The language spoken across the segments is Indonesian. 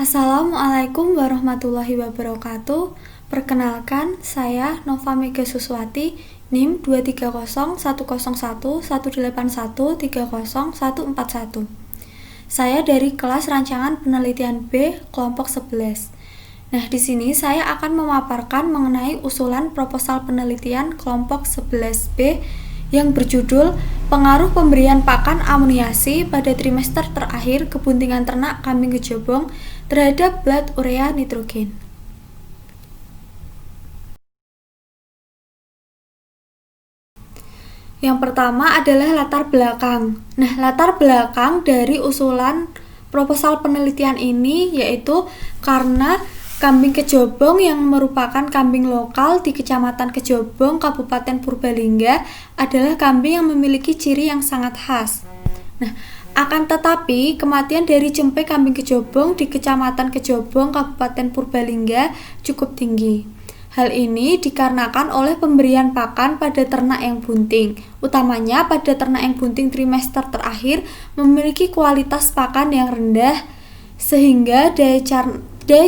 Assalamualaikum warahmatullahi wabarakatuh. Perkenalkan, saya Nova Mega Suswati, NIM 230118118130141. Saya dari kelas rancangan penelitian B, kelompok 11. Nah, di sini saya akan memaparkan mengenai usulan proposal penelitian kelompok 11B yang berjudul Pengaruh Pemberian Pakan Amoniasi pada Trimester Terakhir Kebuntingan Ternak Kambing Kejobong terhadap blood urea nitrogen. Yang pertama adalah latar belakang. Nah, latar belakang dari usulan proposal penelitian ini yaitu karena kambing kejobong yang merupakan kambing lokal di Kecamatan Kejobong, Kabupaten Purbalingga adalah kambing yang memiliki ciri yang sangat khas. Nah, akan tetapi kematian dari cempe kambing kejobong di Kecamatan Kejobong, Kabupaten Purbalingga cukup tinggi. Hal ini dikarenakan oleh pemberian pakan pada ternak yang bunting, utamanya pada ternak yang bunting trimester terakhir memiliki kualitas pakan yang rendah sehingga daya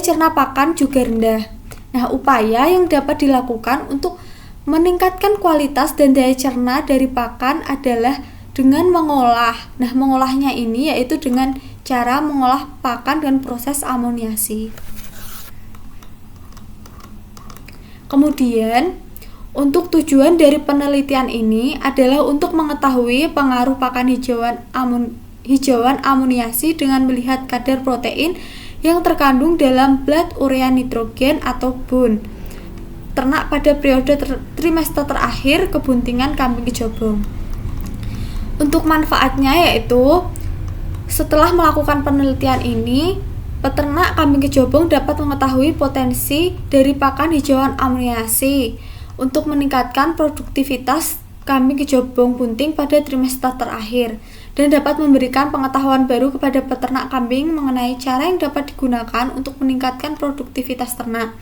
cerna pakan juga rendah. Nah, upaya yang dapat dilakukan untuk meningkatkan kualitas dan daya cerna dari pakan adalah dengan mengolah. Nah, mengolahnya ini yaitu dengan cara mengolah pakan dengan proses amoniasi. Kemudian, untuk tujuan dari penelitian ini adalah untuk mengetahui pengaruh pakan hijauan amoniasi dengan melihat kadar protein yang terkandung dalam blood urea nitrogen atau BUN ternak pada periode trimester terakhir kebuntingan kambing kejobong. Untuk manfaatnya yaitu setelah melakukan penelitian ini, peternak kambing kejobong dapat mengetahui potensi dari pakan hijauan amoniasi untuk meningkatkan produktivitas kambing kejobong bunting pada trimester terakhir dan dapat memberikan pengetahuan baru kepada peternak kambing mengenai cara yang dapat digunakan untuk meningkatkan produktivitas ternak.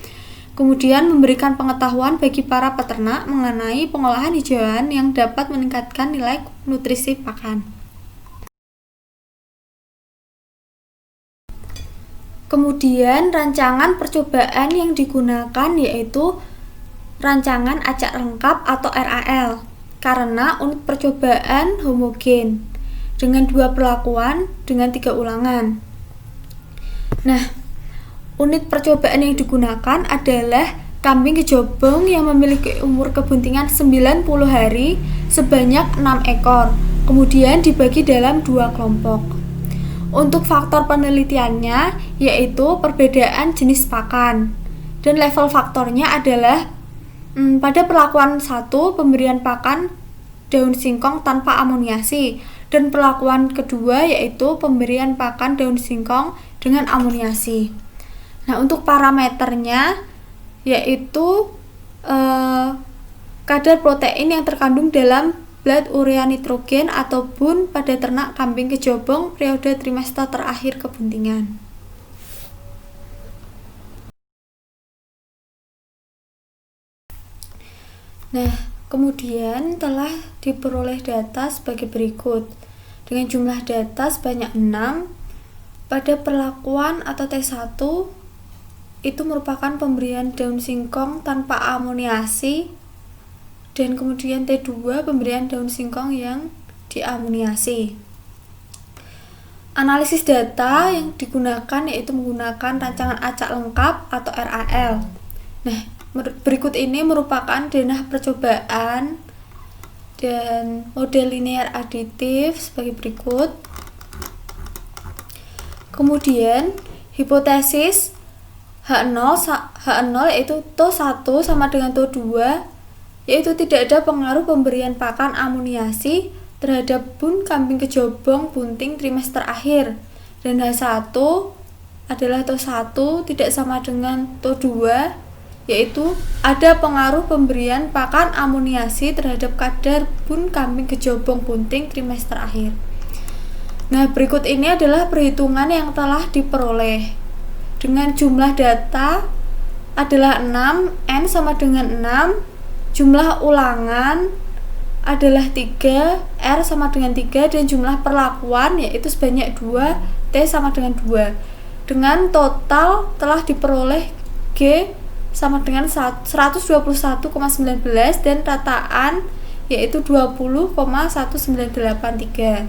Kemudian memberikan pengetahuan bagi para peternak mengenai pengolahan hijauan yang dapat meningkatkan nilai nutrisi pakan. Kemudian rancangan percobaan yang digunakan yaitu rancangan acak lengkap atau RAL karena unit percobaan homogen dengan 2 perlakuan dengan 3 ulangan. Nah, unit percobaan yang digunakan adalah kambing kejobong yang memiliki umur kebuntingan 90 hari sebanyak 6 ekor, kemudian dibagi dalam 2 kelompok. Untuk faktor penelitiannya yaitu perbedaan jenis pakan dan level faktornya adalah pada perlakuan 1 pemberian pakan daun singkong tanpa amoniasi dan perlakuan kedua yaitu pemberian pakan daun singkong dengan amoniasi. Nah, untuk parameternya yaitu kadar protein yang terkandung dalam blood urea nitrogen atau BUN pada ternak kambing kejobong periode trimester terakhir kebuntingan. Nah, kemudian telah diperoleh data sebagai berikut. Dengan jumlah data sebanyak 6, pada perlakuan atau T1 itu merupakan pemberian daun singkong tanpa amoniasi dan kemudian T2 pemberian daun singkong yang diamoniasi. Analisis data yang digunakan yaitu menggunakan rancangan acak lengkap atau RAL. Nah, berikut ini merupakan denah percobaan dan model linear aditif sebagai berikut. Kemudian hipotesis H0 yaitu TO1 sama dengan TO2 yaitu tidak ada pengaruh pemberian pakan amoniasi terhadap BUN kambing kejobong bunting trimester akhir, dan H1 adalah TO1 tidak sama dengan TO2 yaitu ada pengaruh pemberian pakan amoniasi terhadap kadar BUN kambing kejobong bunting trimester akhir. Nah, berikut ini adalah perhitungan yang telah diperoleh. Dengan jumlah data adalah 6, N sama dengan 6, jumlah ulangan adalah 3, R sama dengan 3, dan jumlah perlakuan yaitu sebanyak 2, T sama dengan 2. dengan total telah diperoleh G sama dengan 121,19 dan rataan yaitu 20,1983.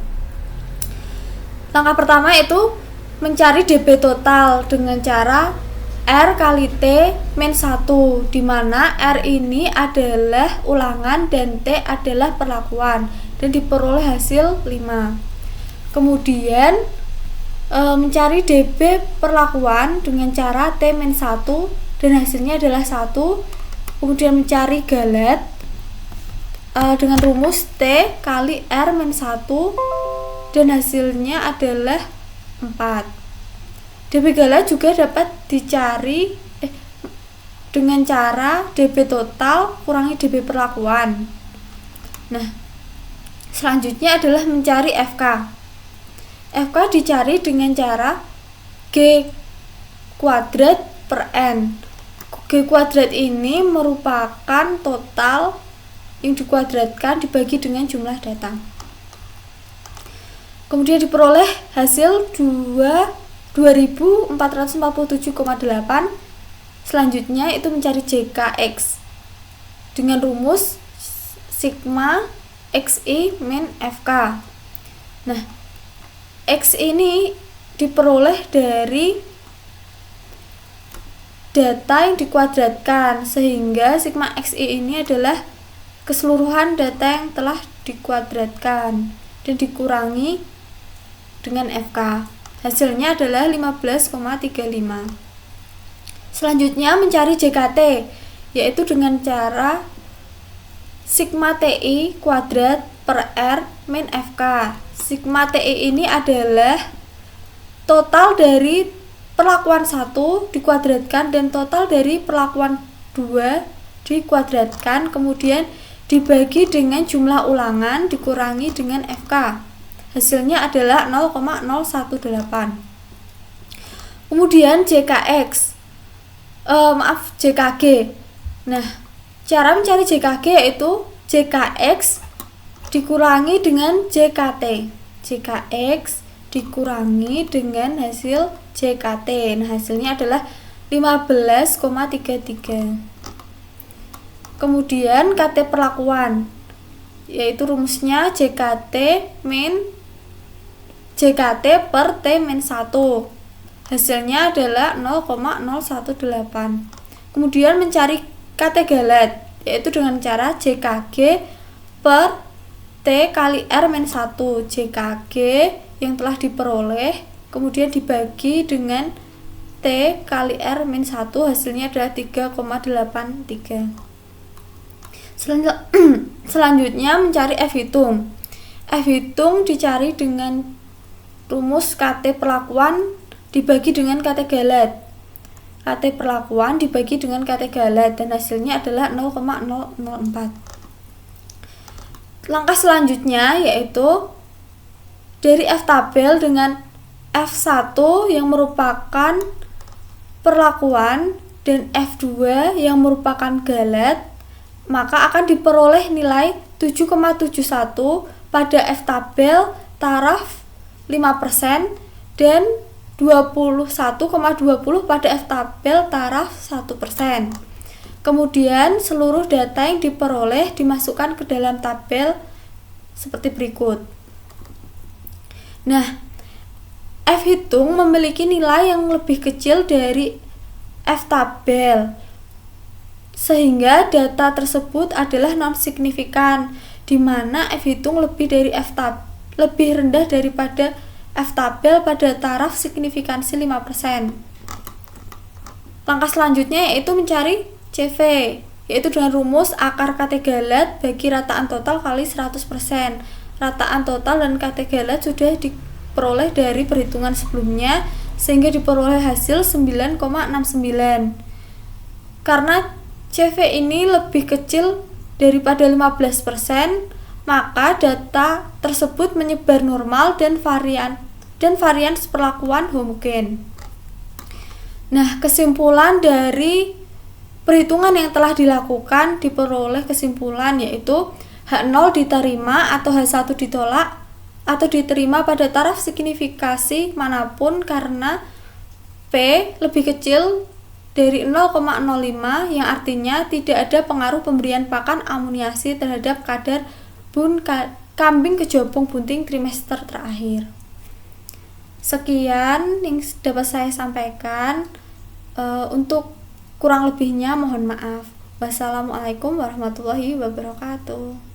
Langkah pertama itu mencari DB total dengan cara R kali T min 1, di mana R ini adalah ulangan dan T adalah perlakuan, dan diperoleh hasil 5. Kemudian mencari DB perlakuan dengan cara T min 1 dan hasilnya adalah 1. Kemudian mencari galet dengan rumus T kali R min 1 dan hasilnya adalah 4. DB galet juga dapat dicari dengan cara DB total kurangi DB perlakuan. Nah, selanjutnya adalah mencari FK. FK dicari dengan cara G kuadrat per N. G kuadrat ini merupakan total yang dikuadratkan dibagi dengan jumlah data. Kemudian diperoleh hasil 2447,8. Selanjutnya itu mencari JKX dengan rumus sigma XI min FK. Nah, X ini diperoleh dari data yang dikuadratkan, sehingga sigma XI ini adalah keseluruhan data yang telah dikuadratkan dan dikurangi dengan FK. Hasilnya adalah 15,35. Selanjutnya mencari JKT, yaitu dengan cara sigma TI kuadrat per R min FK. Sigma TI ini adalah total dari perlakuan 1 dikuadratkan dan total dari perlakuan 2 dikuadratkan, kemudian dibagi dengan jumlah ulangan dikurangi dengan FK. Hasilnya adalah 0,018. Kemudian JKG. Nah, cara mencari JKG yaitu JKX dikurangi dengan JKT. JKX dikurangi dengan hasil JKT. Nah, hasilnya adalah 15,33. Kemudian KT perlakuan, yaitu rumusnya JKT per T min 1. Hasilnya adalah 0,018. Kemudian mencari KT galet, yaitu dengan cara JKG per T kali R min 1. JKG yang telah diperoleh kemudian dibagi dengan T kali R min 1, hasilnya adalah 3,83. Selanjutnya mencari F hitung. F hitung dicari dengan rumus KT perlakuan dibagi dengan KT galet. KT perlakuan dibagi dengan KT galet dan hasilnya adalah 0,004. Langkah selanjutnya yaitu dari F tabel dengan F1 yang merupakan perlakuan dan F2 yang merupakan galet, maka akan diperoleh nilai 7,71 pada F tabel taraf 5% dan 21,20 pada F tabel taraf 1%. Kemudian seluruh data yang diperoleh dimasukkan ke dalam tabel seperti berikut. Nah, F hitung memiliki nilai yang lebih kecil dari F tabel, sehingga data tersebut adalah non signifikan, di mana F hitung lebih rendah daripada F tabel pada taraf signifikansi 5%. Langkah selanjutnya yaitu mencari CV, yaitu dengan rumus akar KT galet bagi rataan total kali 100%. Rataan total dan KT galet sudah diperoleh dari perhitungan sebelumnya, sehingga diperoleh hasil 9,69. Karena CV ini lebih kecil daripada 15%, maka data tersebut menyebar normal dan varian seperlakuan homogen. Nah, kesimpulan dari perhitungan yang telah dilakukan diperoleh kesimpulan yaitu H0 diterima atau H1 ditolak atau diterima pada taraf signifikasi manapun karena lebih kecil dari 0,05 yang artinya tidak ada pengaruh pemberian pakan amoniasi terhadap kadar bun kambing kejobong bunting trimester terakhir. Sekian yang dapat saya sampaikan. Untuk kurang lebihnya mohon maaf. Wassalamualaikum warahmatullahi wabarakatuh.